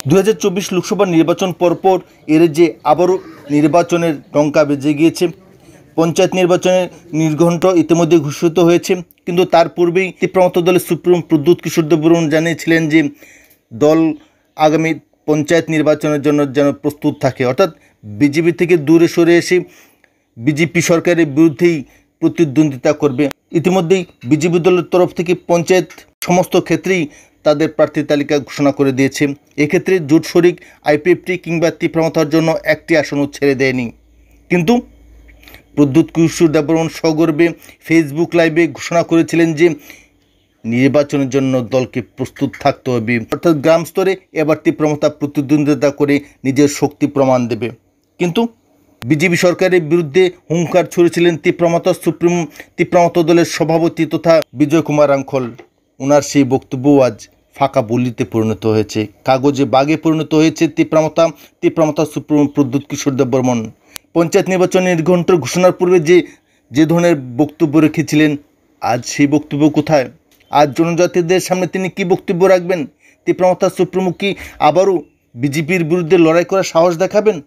2024 লোকসভা নির্বাচন পরপর এর যে আবারও নির্বাচনের ডঙ্কা বেজে গিয়েছে। পঞ্চায়েত নির্বাচনের নির্ঘণ্ট ইতিমধ্যে ঘোষিত হয়েছে, কিন্তু তার পূর্বেই তীব্রমত দলের সুপ্রিম প্রদ্যুৎ কিশোর দেববর্মন জানিয়েছিলেন যে দল আগামী পঞ্চায়েত নির্বাচনের জন্য যেন প্রস্তুত থাকে, অর্থাৎ বিজেপি থেকে দূরে সরে এসে বিজেপি সরকারের বিরুদ্ধেই প্রতিদ্বন্দ্বিতা করবে। ইতিমধ্যেই বিজেপি দলের তরফ থেকে পঞ্চায়েত সমস্ত ক্ষেত্রেই তাদের প্রার্থী তালিকা ঘোষণা করে দিয়েছে। এক্ষেত্রে জোট শরিক আইপিএফটি কিংবা তীব্রমতার জন্য একটি আসনও ছেড়ে দেয়নি। কিন্তু প্রদ্যুৎ কিশোর দেববর্মন সগর্বে ফেসবুক লাইভে ঘোষণা করেছিলেন যে নির্বাচনের জন্য দলকে প্রস্তুত থাকতে হবে, অর্থাৎ গ্রাম স্তরে এবার তীব্রমতা প্রতিদ্বন্দ্বিতা করে নিজের শক্তি প্রমাণ দেবে। কিন্তু বিজেপি সরকারের বিরুদ্ধে হুঙ্কার ছড়েছিলেন তীব্রমত দলের সভাপতি তথা বিজয় কুমার রাঙ্খল। ওনার সেই বক্তব্য আজ ফাঁকা বলিতে পরিণত হয়েছে, কাগজে বাগে পরিণত হয়েছে। তীব্রমতা সুপ্রিম প্রদ্যুৎ কিশোর দেববর্মন পঞ্চায়েত নির্বাচনের নির্ঘণ্ট ঘোষণার পূর্বে যে ধরনের বক্তব্য রেখেছিলেন, আজ সেই বক্তব্য কোথায়? আজ জনজাতিদের সামনে তিনি কি বক্তব্য রাখবেন? তীব্রমতা সুপ্রিমো কি আবারও বিজেপির বিরুদ্ধে লড়াই করার সাহস দেখাবেন?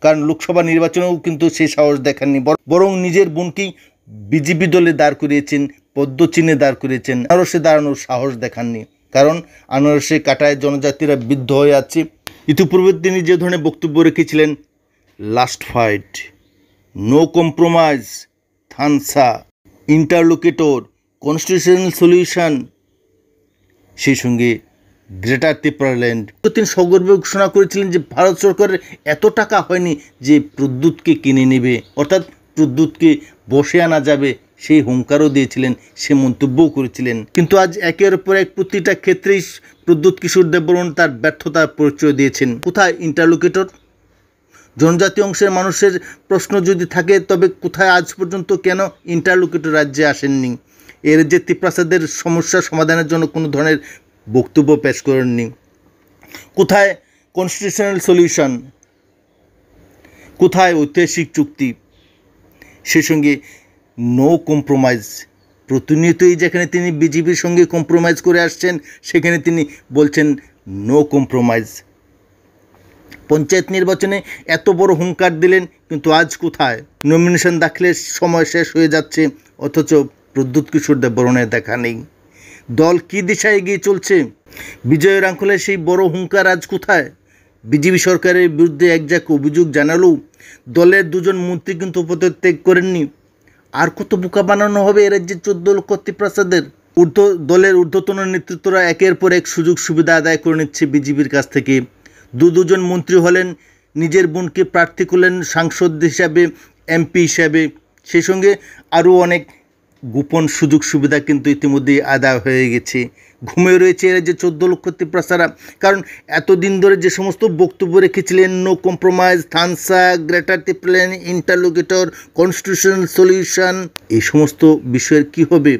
কারণ লোকসভা নির্বাচনেও কিন্তু সেই সাহস দেখাননি, বরং নিজের বোনকেই বিজেপি দলে দাঁড় করিয়েছেন, পদ্মচিহ্নে দাঁড় করিয়েছেন। আনারসে দাঁড়ানোর সাহস দেখাননি, কারণ আনারসে কাটায় জনজাতিরা বিদ্ধ হয়ে আছে। ইতিপূর্বে তিনি যে ধরনের বক্তব্য রেখেছিলেন, last fight, no compromise, Thansa, interlocutor, constitutional solution, সেই সঙ্গে গ্রেটার ত্রিপুরাল্যান্ড। তিনি সগর্বে ঘোষণা করেছিলেন যে ভারত সরকারের এত টাকা হয়নি যে প্রদ্যুৎকে কিনে নেবে, অর্থাৎ প্রদ্যুৎকে বসে আনা যাবে, সেই হুঙ্কারও দিয়েছিলেন, সে মন্তব্যও করেছিলেন। কিন্তু আজ একের পর এক প্রতিটা ক্ষেত্রেই প্রদ্যুৎ কিশোর দেববর্মন তার ব্যর্থতার পরিচয় দিয়েছেন। কোথায় ইন্টারলোকেটর? জনজাতি অংশের মানুষের প্রশ্ন যদি থাকে, তবে কোথায় আজ পর্যন্ত কেন ইন্টারলোকেটর রাজ্যে আসেননি? এর যে ত্রিপ্রাসাদের সমস্যা সমাধানের জন্য কোনো ধরনের বক্তব্য পেশ করেননি। কোথায় কনস্টিটিউশনাল সলিউশন? কোথায় ঐতিহাসিক চুক্তি? সেই সঙ্গে নো কম্প্রোমাইজ। প্রতিনিয়তই যেখানে তিনি বিজেপির সঙ্গে কম্প্রোমাইজ করে আসছেন, সেখানে তিনি বলছেন নো কম্প্রোমাইজ। পঞ্চায়েত নির্বাচনে এত বড় হুঙ্কার দিলেন, কিন্তু আজ কোথায়? নমিনেশন দাখিলের সময় শেষ হয়ে যাচ্ছে, অথচ প্রদ্যুৎ কিশোর দেববর্মনের দেখা নেই। দল কি দিশায় এগিয়ে চলছে? বিজয় রাঙ্খলের সেই বড় হুঙ্কার আজ কোথায়? বিজেপি সরকারের বিরুদ্ধে একজাক অভিযোগ জানালেও দলের দুজন মন্ত্রী কিন্তু পদত্যাগ করেননি। আর কত বোকা বানানো হবে এ রাজ্যের 14 লক্ষ ত্রিপ্রাসাদের? দলের ঊর্ধ্বতন নেতৃত্বরা একের পর এক সুযোগ সুবিধা আদায় করে নিচ্ছে বিজেপির কাছ থেকে। দুজন মন্ত্রী হলেন, নিজের বোনকে প্রার্থী করলেন সাংসদ হিসাবে, এমপি হিসাবে, সেই সঙ্গে আরও অনেক গোপন সুযোগ সুবিধা কিন্তু ইতিমধ্যেই আদায় হয়ে গেছে। ঘুমিয়ে রয়েছে এরা যে 14 লক্ষ ত্রিপ্রাসারা। কারণ এতদিন ধরে যে সমস্ত বক্তব্য রেখেছিলেন, no compromise, Thansa, greater Tripuraland, interlocutor, constitutional solution, এই সমস্ত বিষয়ের কি হবে?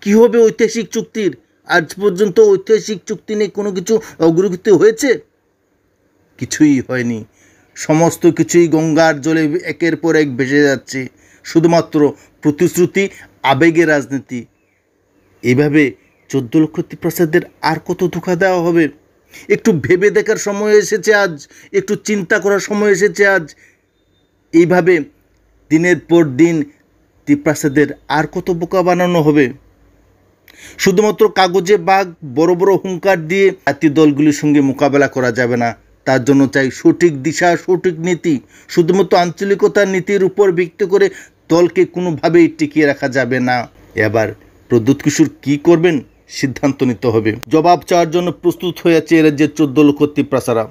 কি হবে ঐতিহাসিক চুক্তির? আজ পর্যন্ত ঐতিহাসিক চুক্তি নিয়ে কোনো কিছু অগ্রগতি হয়েছে? কিছুই হয়নি। সমস্ত কিছুই গঙ্গার জলে একের পর এক ভেসে যাচ্ছে। শুধুমাত্র প্রতিশ্রুতি, আবেগের রাজনীতি। এইভাবে 14 লক্ষ ত্রিপ্রাসাদের আর কত ধোঁকা দেওয়া হবে? একটু ভেবে দেখার সময় এসেছে আজ, একটু চিন্তা করার সময় এসেছে আজ। এইভাবে দিনের পর দিন ত্রিপ্রাসাদের আর কত বোকা বানানো হবে? শুধুমাত্র কাগজে বাঘ, বড় বড় হুঙ্কার দিয়ে জাতীয় দলগুলির সঙ্গে মোকাবেলা করা যাবে না। তার জন্য চাই সঠিক দিশা, সঠিক নীতি। শুধুমাত্র আঞ্চলিকতার নীতির উপর ভিত্তি করে দলকে কোনোভাবেই টিকিয়ে রাখা যাবে না। এবার প্রদ্যুৎ কিশোর কী করবেন, সিদ্ধান্ত নিতে হবে। জবাব চাওয়ার জন্য প্রস্তুত হয়ে আছে এ রাজ্যের 14 লক্ষ ত্রিপ্রাসারা।